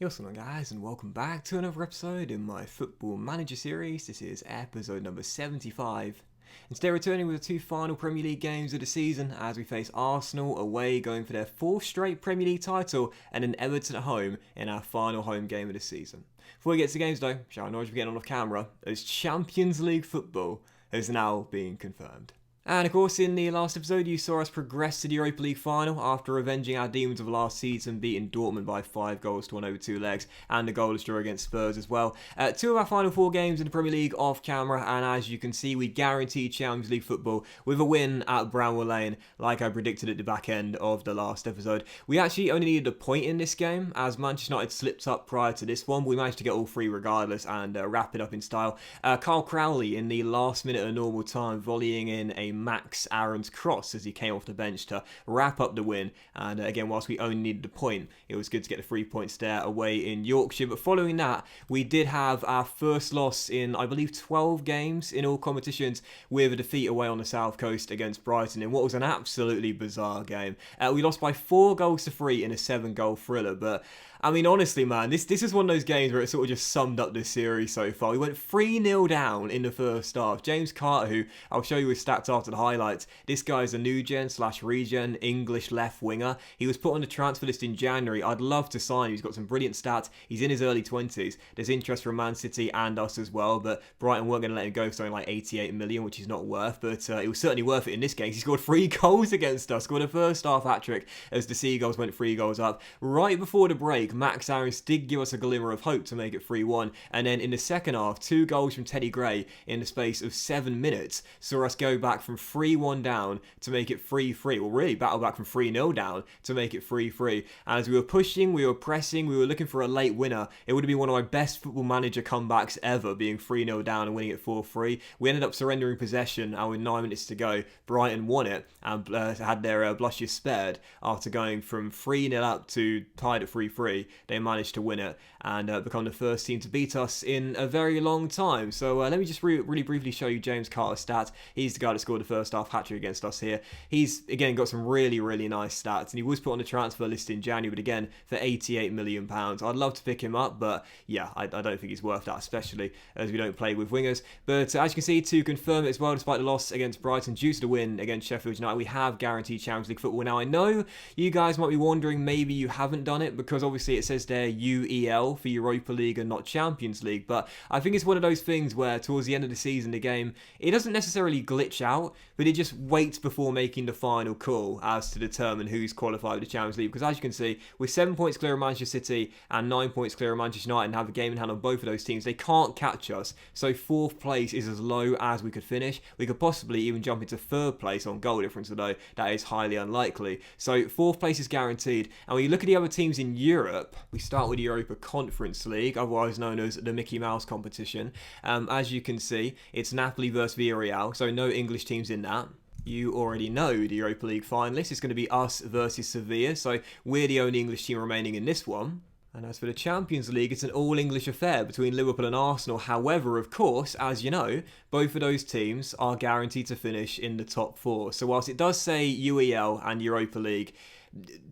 What's going on, guys, and welcome back to another episode in my Football Manager series. This is episode number 75. And today returning with the two final Premier League games of the season as we face Arsenal away going for their fourth straight Premier League title and then Everton at home in our final home game of the season. Before we get to the games though, shall I acknowledge we're getting on off camera as Champions League football has now been confirmed. And of course, in the last episode, you saw us progress to the Europa League final after avenging our demons of last season, beating Dortmund by 5 goals to 1 over 2 legs, and the goalless draw against Spurs as well. Two of our final 4 games in the Premier League off camera, and as you can see, we guaranteed Champions League football with a win at Bramwell Lane, like I predicted at the back end of the last episode. We actually only needed a point in this game, as Manchester United slipped up prior to this one, but we managed to get all 3 regardless and wrap it up in style. Kyle Crowley in the last minute of normal time, volleying in a Max Aaron's cross as he came off the bench to wrap up the win. And again, whilst we only needed a point, it was good to get the 3 points there away in Yorkshire. But following that, we did have our first loss in, I believe, 12 games in all competitions, with a defeat away on the South Coast against Brighton in what was an absolutely bizarre game. We lost by 4 goals to 3 in a 7-goal thriller, but I mean, honestly, man, this is one of those games where it sort of just summed up this series so far. We went 3-0 down in the first half. James Carter, who I'll show you his stats after the highlights, this guy is a new-gen/regen English left winger. He was put on the transfer list in January. I'd love to sign him. He's got some brilliant stats. He's in his early 20s. There's interest from Man City and us as well, but Brighton weren't going to let him go for something like 88 million, which he's not worth, but it was certainly worth it in this game. He scored 3 goals against us, scored a first half hat-trick as the Seagulls went 3 goals up. Right before the break, Max Aaron's did give us a glimmer of hope to make it 3-1, and then in the second half, 2 goals from Teddy Gray in the space of 7 minutes saw us go back from 3-1 down to make it 3-3. Well, really battle back from 3-0 down to make it 3-3. And as we were pushing, we were pressing, we were looking for a late winner. It would have been one of my best Football Manager comebacks ever, being 3-0 down and winning it 4-3. We ended up surrendering possession, and with 9 minutes to go, Brighton won it and had their blushes spared after going from 3-0 up to tied at 3-3. They managed to win it and become the first team to beat us in a very long time. So let me just really briefly show you James Carter's stats. He's the guy that scored the first half hat-trick against us here. He's, again, got some really nice stats, and he was put on the transfer list in January, but again, for £88 million. I'd love to pick him up, but yeah, I don't think he's worth that, especially as we don't play with wingers. But as you can see, to confirm it as well, despite the loss against Brighton, due to the win against Sheffield United, we have guaranteed Champions League football. Now, I know you guys might be wondering, maybe you haven't done it, because obviously it says there UEL for Europa League and not Champions League, but I think it's one of those things where towards the end of the season, the game, it doesn't necessarily glitch out, but it just waits before making the final call as to determine who's qualified for the Champions League. Because as you can see, we're 7 points clear of Manchester City and 9 points clear of Manchester United and have a game in hand on both of those teams. They can't catch us, so 4th place is as low as we could finish. We could possibly even jump into 3rd place on goal difference, although that is highly unlikely. So 4th place is guaranteed. And when you look at the other teams in Europe, we start with the Europa Conference League, otherwise known as the Mickey Mouse competition. As you can see, it's Napoli versus Villarreal, so no English teams in that. You already know the Europa League finalists. It's going to be us versus Sevilla, so we're the only English team remaining in this one. And as for the Champions League, it's an all-English affair between Liverpool and Arsenal. However, of course, as you know, both of those teams are guaranteed to finish in the top 4. So whilst it does say UEL and Europa League,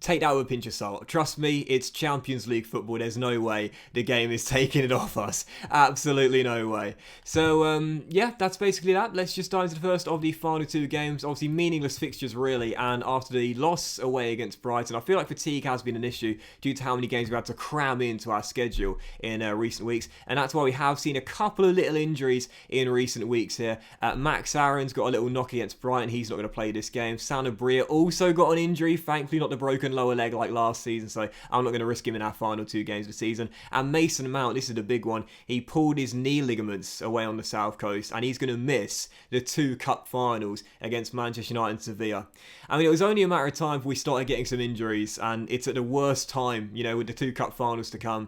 take that with a pinch of salt. Trust me, it's Champions League football. There's no way the game is taking it off us. Absolutely no way. So, yeah, that's basically that. Let's just dive into the first of the final 2 games. Obviously, meaningless fixtures, really. And after the loss away against Brighton, I feel like fatigue has been an issue due to how many games we've had to cram into our schedule in recent weeks. And that's why we have seen a couple of little injuries in recent weeks here. Max Aaron's got a little knock against Brighton. He's not going to play this game. Sanabria also got an injury. Thankfully, not the broken lower leg like last season, so I'm not going to risk him in our final 2 games of the season. And Mason Mount, this is the big one, he pulled his knee ligaments away on the South Coast, and he's going to miss the 2 cup finals against Manchester United and Sevilla. I mean, it was only a matter of time before we started getting some injuries, and it's at the worst time, you know, with the 2 cup finals to come.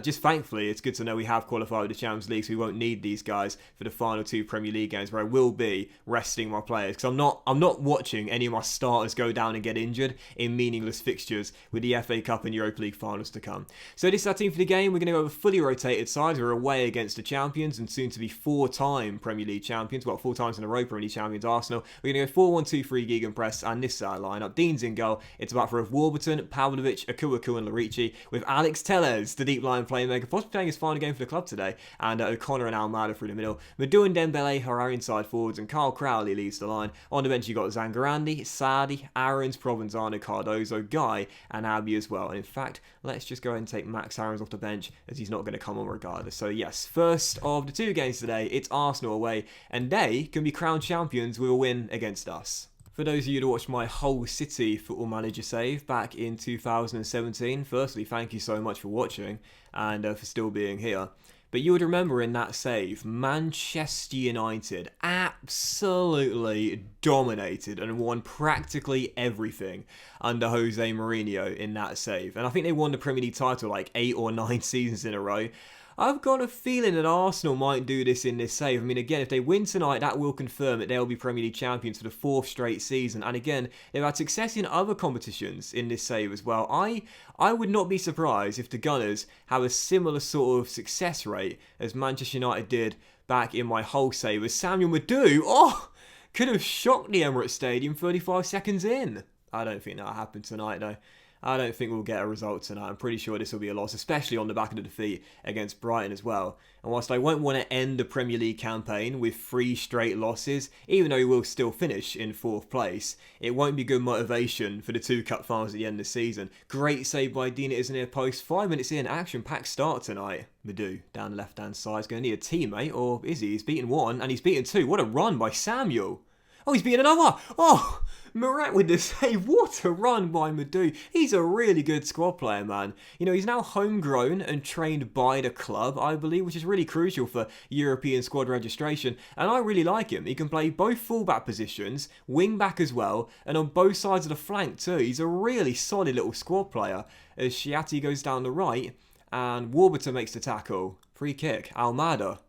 Just thankfully, it's good to know we have qualified with the Champions League, so we won't need these guys for the final 2 Premier League games, where I will be resting my players, because I'm not watching any of my starters go down and get injured in meaningless fixtures with the FA Cup and Europa League finals to come. So this is our team for the game. We're going to go with fully rotated sides. We're away against the champions and soon to be 4-time Premier League champions. Well, 4 times in a row Premier League champions, Arsenal. We're going to go 4-1-2-3 gegenpress, and this is our lineup. Dean's in goal. It's about for Warburton, Pavlovic, Akuaku and Larici, with Alex Telles, the deep line playmaker, possibly playing his final game for the club today, and O'Connor and Almada through the middle. Madou and Dembele are our inside forwards, and Carl Crowley leads the line. On the bench, you've got Zangarandi, Sadi, Aarons, Provenzano, Cardozo, Guy, and Abbey as well. And in fact, let's just go ahead and take Max Aarons off the bench, as he's not going to come on regardless. So yes, first of the 2 games today, it's Arsenal away, and they can be crowned champions with a win against us. For those of you that watched my Hull City Football Manager save back in 2017, firstly, thank you so much for watching and for still being here. But you would remember in that save, Manchester United absolutely dominated and won practically everything under Jose Mourinho in that save. And I think they won the Premier League title like 8 or 9 seasons in a row. I've got a feeling that Arsenal might do this in this save. I mean, again, if they win tonight, that will confirm that they'll be Premier League champions for the 4th straight season. And again, they've had success in other competitions in this save as well. I would not be surprised if the Gunners have a similar sort of success rate as Manchester United did back in my Hull save. As Samuel Madou, could have shocked the Emirates Stadium 35 seconds in. I don't think that'll happen tonight, though. I don't think we'll get a result tonight. I'm pretty sure this will be a loss, especially on the back of the defeat against Brighton as well. And whilst I won't want to end the Premier League campaign with 3 straight losses, even though we will still finish in 4th place, it won't be good motivation for the 2 cup finals at the end of the season. Great save by Dean at his near post. 5 minutes in, action-packed start tonight. Madou down the left-hand side is going to need a teammate, or is he? He's beaten 1 and he's beaten 2. What a run by Samuel. Oh, he's beaten another. Oh, Murat with the save. What a run by Madou. He's a really good squad player, man. You know, he's now homegrown and trained by the club, I believe, which is really crucial for European squad registration. And I really like him. He can play both fullback positions, wing back as well, and on both sides of the flank too. He's a really solid little squad player. As Shiati goes down the right, and Warburton makes the tackle. Free kick. Almada.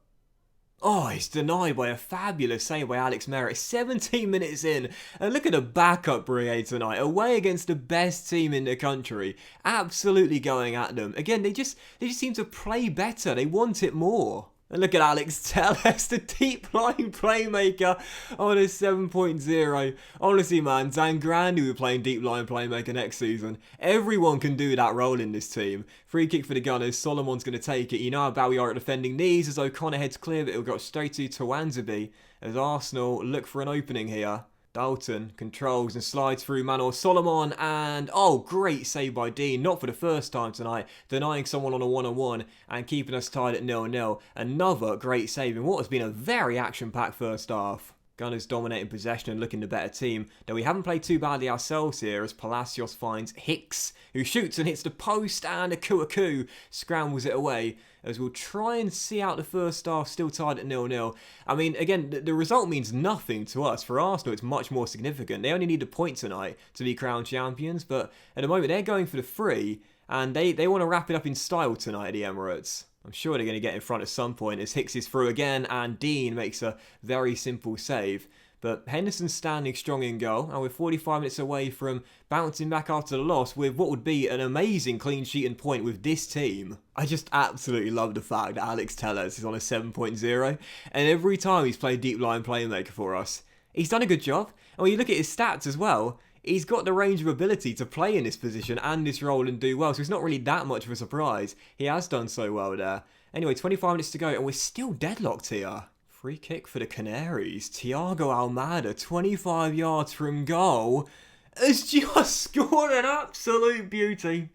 Oh, it's denied by a fabulous save by Alex Merritt. 17 minutes in. And look at the backup brigade tonight. Away against the best team in the country. Absolutely going at them. Again, they just seem to play better. They want it more. And look at Alex Telles, the deep line playmaker on a 7.0. Honestly, man, Zangrandi will be playing deep line playmaker next season. Everyone can do that role in this team. Free kick for the Gunners. Solomon's going to take it. You know how bad we are at defending these. As O'Connor heads clear, but it'll go straight to Tawanzabi. As Arsenal look for an opening here. Dalton controls and slides through Manor Solomon, and great save by Dean, not for the first time tonight, denying someone on a one-on-one and keeping us tied at 0-0. Another great save in what has been a very action-packed first half. Gunners dominating possession and looking the better team, though we haven't played too badly ourselves here as Palacios finds Hicks, who shoots and hits the post, and Akuaku scrambles it away, as we'll try and see out the first half still tied at 0-0. I mean, again, the result means nothing to us. For Arsenal, it's much more significant. They only need a point tonight to be crowned champions, but at the moment they're going for the 3, and they want to wrap it up in style tonight at the Emirates. I'm sure they're going to get in front at some point as Hicks is through again and Dean makes a very simple save. But Henderson's standing strong in goal, and we're 45 minutes away from bouncing back after the loss with what would be an amazing clean sheet and point with this team. I just absolutely love the fact that Alex Telles is on a 7.0, and every time he's played deep line playmaker for us, he's done a good job. And when you look at his stats as well, he's got the range of ability to play in this position and this role and do well, so it's not really that much of a surprise. He has done so well there. Anyway, 25 minutes to go, and we're still deadlocked here. Free kick for the Canaries. Thiago Almada, 25 yards from goal, has just scored an absolute beauty.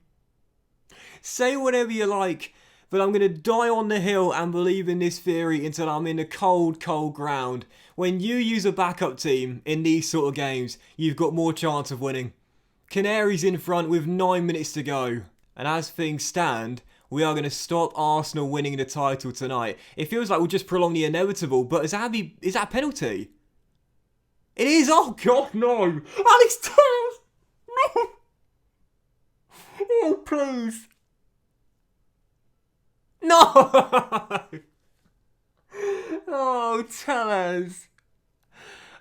Say whatever you like, but I'm going to die on the hill and believe in this theory until I'm in the cold, cold ground. When you use a backup team in these sort of games, you've got more chance of winning. Canaries in front with 9 minutes to go. And as things stand, we are going to stop Arsenal winning the title tonight. It feels like we'll just prolong the inevitable, but is that a penalty? It is! Oh God, no! Alex Telles! No! Oh, please! No! Oh, Telles!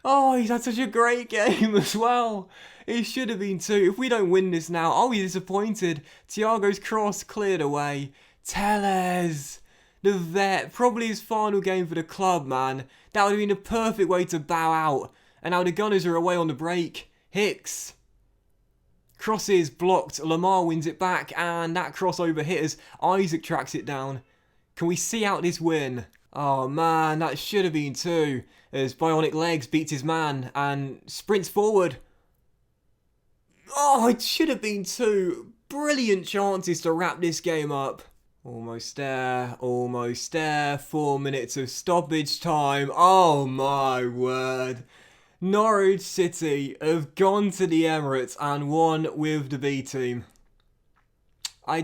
Oh, he's had such a great game as well. It should have been 2. If we don't win this now, I'll be disappointed. Thiago's cross cleared away. Tellez, the vet, probably his final game for the club, man. That would have been a perfect way to bow out. And now the Gunners are away on the break. Hicks. Crosses blocked. Lamar wins it back. And that crossover hit us. Isaac tracks it down. Can we see out this win? Oh man, that should have been 2. As Bionic Legs beats his man and sprints forward. Oh, it should have been 2. Brilliant chances to wrap this game up. Almost there, almost there. 4 minutes of stoppage time. Oh my word. Norwich City have gone to the Emirates and won with the B team. I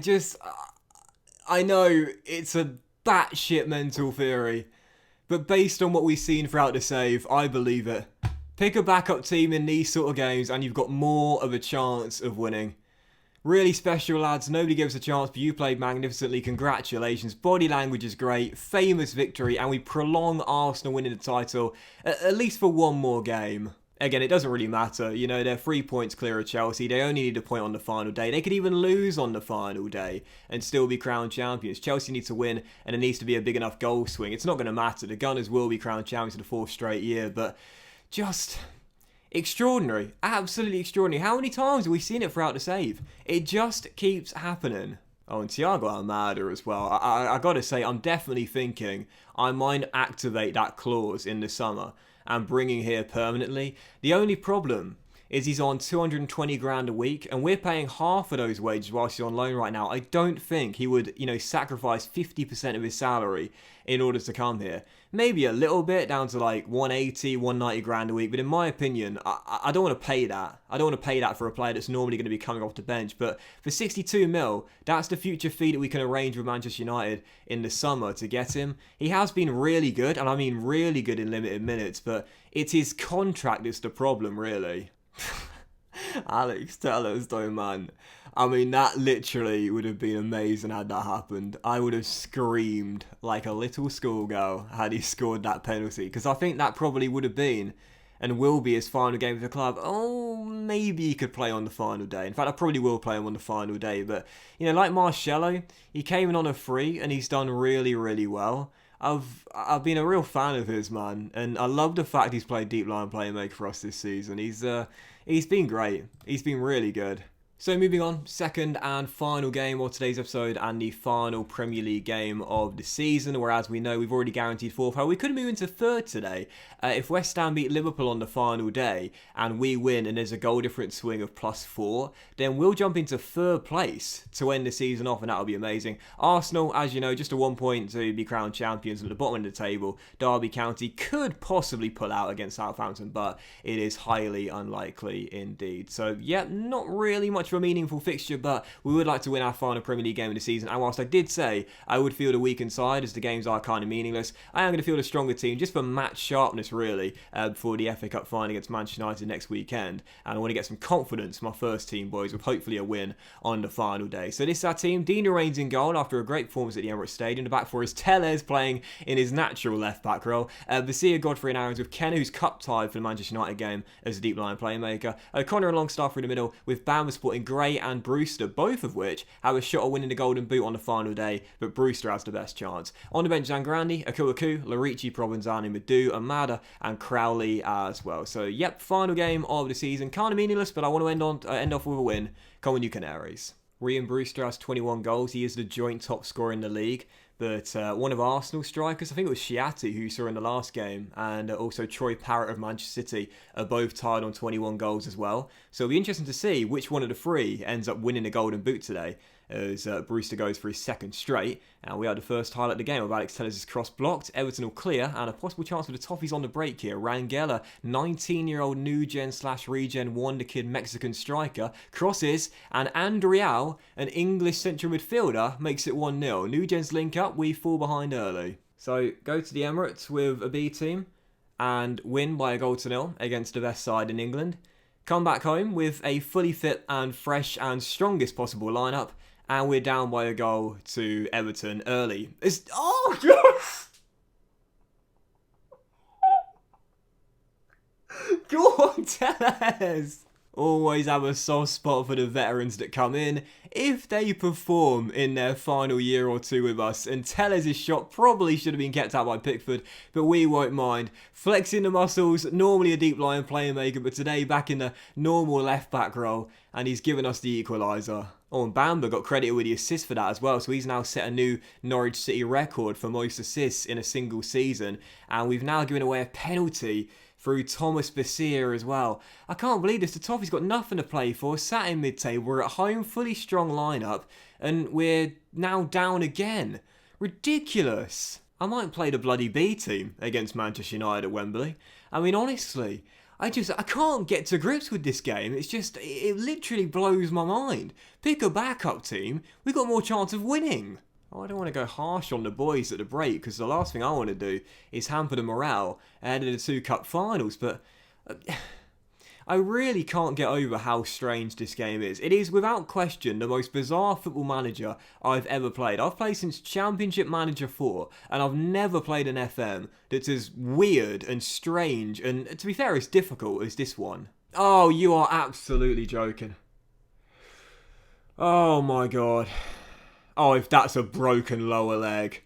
know it's a batshit mental theory, but based on what we've seen throughout the save, I believe it. Pick a backup team in these sort of games and you've got more of a chance of winning. Really special, lads. Nobody gives a chance, but you played magnificently. Congratulations. Body language is great. Famous victory, and we prolong Arsenal winning the title, at least for one more game. Again, it doesn't really matter. You know, they're 3 points clear of Chelsea. They only need a point on the final day. They could even lose on the final day and still be crowned champions. Chelsea need to win, and there needs to be a big enough goal swing. It's not going to matter. The Gunners will be crowned champions for the 4th straight year, but just extraordinary. Absolutely extraordinary. How many times have we seen it throughout the save? It just keeps happening. Oh, and Thiago Almada as well. I gotta say, I'm definitely thinking I might activate that clause in the summer and bring him here permanently. The only problem is he's on 220 grand a week and we're paying half of those wages whilst he's on loan right now. I don't think he would, sacrifice 50% of his salary in order to come here. Maybe a little bit, down to like 180, 190 grand a week, but in my opinion, I don't want to pay that. I don't want to pay that for a player that's normally going to be coming off the bench, but for 62 mil, that's the future fee that we can arrange with Manchester United in the summer to get him. He has been really good, and I mean really good in limited minutes, but it's his contract that's the problem, really. Alex Tellez though, man. I mean, that literally would have been amazing had that happened. I would have screamed like a little schoolgirl had he scored that penalty, because I think that probably would have been and will be his final game for the club. Oh, maybe he could play on the final day. In fact, I probably will play him on the final day, but, like Marcelo, he came in on a free and he's done really, really well. I've been a real fan of his, man, and I love the fact he's played deep line playmaker for us this season. He's been great. He's been really good. So moving on, second and final game of today's episode and the final Premier League game of the season, where as we know we've already guaranteed 4th. However, we could move into 3rd today. If West Ham beat Liverpool on the final day and we win and there's a goal difference swing of +4, then we'll jump into 3rd place to end the season off, and that'll be amazing. Arsenal, as you know, just a 1 point to be crowned champions at the bottom of the table. Derby County could possibly pull out against Southampton, but it is highly unlikely indeed. So yeah, not really much of a meaningful fixture, but we would like to win our final Premier League game of the season. And whilst I did say I would feel the weakened side as the games are kind of meaningless, I am going to feel the stronger team just for match sharpness, really, before the FA Cup final against Manchester United next weekend. And I want to get some confidence, my first team boys, with hopefully a win on the final day. So this is our team. Dina Reigns in goal after a great performance at the Emirates Stadium. The back four is Tellez playing in his natural left back role. Vassia, Godfrey and Aaron's with Ken, who's cup tied for the Manchester United game as a deep line playmaker. O'Connor and Longstaff through the middle with Bamber supporting Gray and Brewster, both of which have a shot at winning the Golden Boot on the final day, but Brewster has the best chance. On the bench, Zangrandi, Akuaku, Larici, Provenzano, Madu, Amada, and Crowley as well. So, yep, final game of the season. Kind of meaningless, but I want to end off with a win. Come on, you Canaries. Ryan Brewster has 21 goals. He is the joint top scorer in the league. But one of Arsenal strikers, I think it was Shiati, who you saw in the last game, and also Troy Parrott of Manchester City are both tied on 21 goals as well. So it'll be interesting to see which one of the three ends up winning the Golden Boot today, as Brewster goes for his 2nd straight. And we had the first highlight of the game of Alex Tellez's cross blocked, Everton will clear, and a possible chance for the Toffees on the break here. Rangella, 19-year-old new gen / regen wonder kid Mexican striker, crosses, and Andrial, an English central midfielder, makes it 1-0. New gens link up, we fall behind early. So go to the Emirates with a B team and win by a 0 against the best side in England. Come back home with a fully fit and fresh and strongest possible lineup, and we're down by a goal to Everton early. Oh, yes! Go on, tell us. Always have a soft spot for the veterans that come in if they perform in their final year or two with us. And Tellez' shot probably should have been kept out by Pickford, but we won't mind. Flexing the muscles, normally a deep line playmaker, but today back in the normal left back role, and he's given us the equaliser. Oh, and Bamba got credited with the assist for that as well, so he's now set a new Norwich City record for most assists in a single season, and we've now given away a penalty through Thomas Basir as well. I can't believe this. The Toffee's got nothing to play for. Sat in mid-table. We're at home, fully strong lineup, and we're now down again. Ridiculous. I might play the bloody B team against Manchester United at Wembley. I mean, honestly, I can't get to grips with this game. It literally blows my mind. Pick a backup team. We've got more chance of winning. Oh, I don't want to go harsh on the boys at the break, because the last thing I want to do is hamper the morale ahead of the 2 cup finals, but I really can't get over how strange this game is. It is without question the most bizarre football manager I've ever played. I've played since Championship Manager 4, and I've never played an FM that's as weird and strange and, to be fair, as difficult as this one. Oh, you are absolutely joking. Oh my god. Oh, if that's a broken lower leg.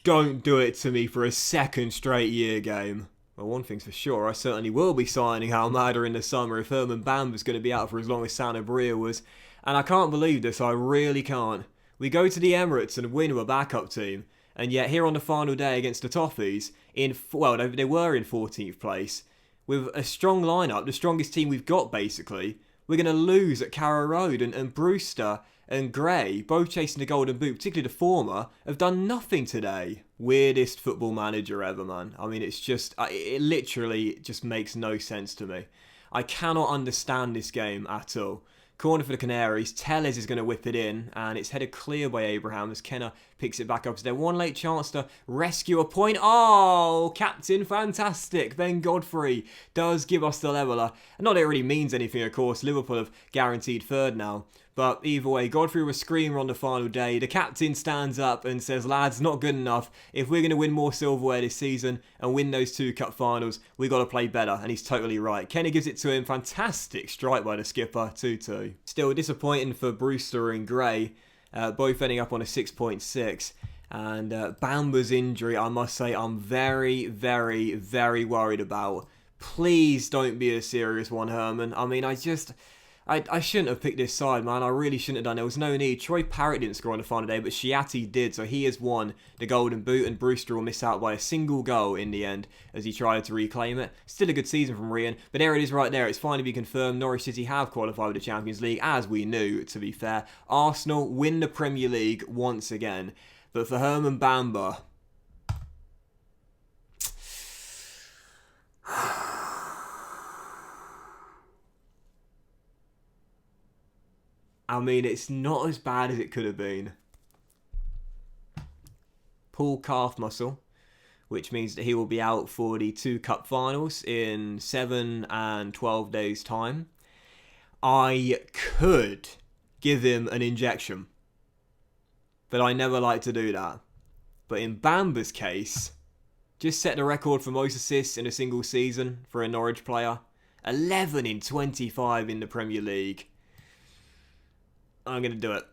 Don't do it to me for a second straight year game. Well, one thing's for sure, I certainly will be signing Almada in the summer if Herman Bamba's going to be out for as long as Sanabria was. And I can't believe this, I really can't. We go to the Emirates and win with a backup team, and yet here on the final day against the Toffees, they were in 14th place, with a strong lineup, the strongest team we've got basically, we're going to lose at Carrow Road, and Brewster and Gray, both chasing the golden boot, particularly the former, have done nothing today. Weirdest football manager ever, man. I mean, it literally just makes no sense to me. I cannot understand this game at all. Corner for the Canaries. Tellez is going to whip it in, and it's headed clear by Abraham as Kenner picks it back up. Is there one late chance to rescue a point? Oh, captain, fantastic. Ben Godfrey does give us the leveller. Not that it really means anything, of course. Liverpool have guaranteed third now. But either way, Godfrey was a screamer on the final day. The captain stands up and says, lads, not good enough. If we're going to win more silverware this season and win those 2 cup finals, we've got to play better. And he's totally right. Kenny gives it to him. Fantastic strike by the skipper, 2-2. Still disappointing for Brewster and Gray, both ending up on a 6.6. And Bamba's injury, I must say, I'm very, very, very worried about. Please don't be a serious one, Herman. I mean, I shouldn't have picked this side, man. I really shouldn't have done. There was no need. Troy Parrott didn't score on the final day, but Shiati did, so he has won the golden boot, and Brewster will miss out by a single goal in the end as he tried to reclaim it. Still a good season from Rian, but there it is right there. It's finally been confirmed. Norwich City have qualified with the Champions League, as we knew, to be fair. Arsenal win the Premier League once again. But for Herman Bamba... I mean, it's not as bad as it could have been. Pulled calf muscle, which means that he will be out for the 2 cup finals in 7 and 12 days' time. I could give him an injection, but I never like to do that. But in Bamba's case, just set the record for most assists in a single season for a Norwich player. 11 in 25 in the Premier League. I'm going to do it.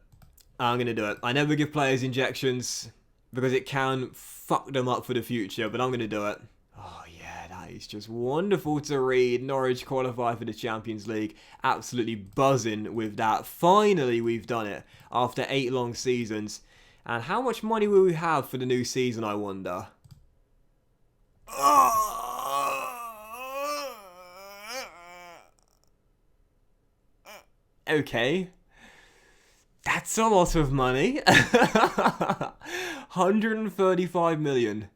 I never give players injections because it can fuck them up for the future, but I'm going to do it. Oh yeah, that is just wonderful to read. Norwich qualify for the Champions League. Absolutely buzzing with that. Finally, we've done it after 8 long seasons. And how much money will we have for the new season, I wonder? Okay. That's a lot of money. 135 million.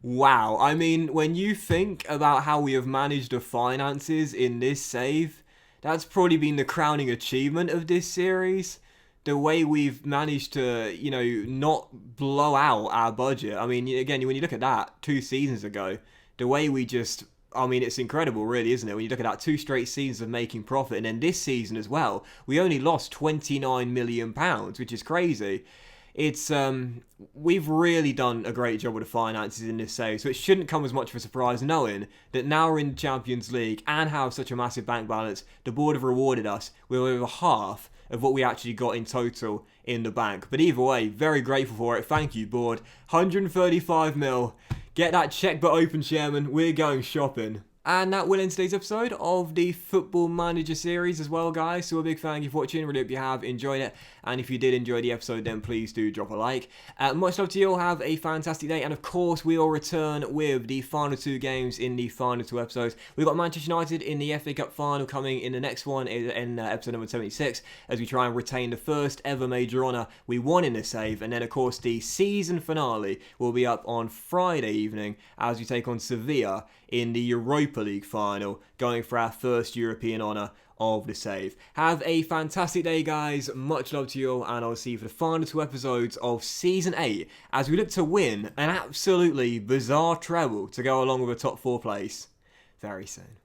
Wow. I mean, when you think about how we have managed the finances in this save, that's probably been the crowning achievement of this series. The way we've managed to, not blow out our budget. I mean, again, when you look at that 2 seasons ago, the way we just... I mean, it's incredible, really, isn't it? When you look at that 2 straight seasons of making profit, and then this season as well, we only lost £29 million, which is crazy. it's we've really done a great job with the finances in this save, so it shouldn't come as much of a surprise knowing that now we're in the Champions League and have such a massive bank balance. The board have rewarded us with over half of what we actually got in total in the bank. But either way, very grateful for it. Thank you, board. 135 mil. Get that checkbook open, chairman. We're going shopping. And that will end today's episode of the Football Manager series as well, guys. So a big thank you for watching. Really hope you have enjoyed it. And if you did enjoy the episode, then please do drop a like. Much love to you all. Have a fantastic day. And of course, we will return with the final 2 games in the final 2 episodes. We've got Manchester United in the FA Cup final coming in the next one in episode number 76, as we try and retain the first ever major honour we won in this save. And then, of course, the season finale will be up on Friday evening as we take on Sevilla in the Europa League final, going for our first European honour of the save. Have a fantastic day, guys. Much love to you all, and I'll see you for the final 2 episodes of Season 8 as we look to win an absolutely bizarre treble to go along with a top 4 place very soon.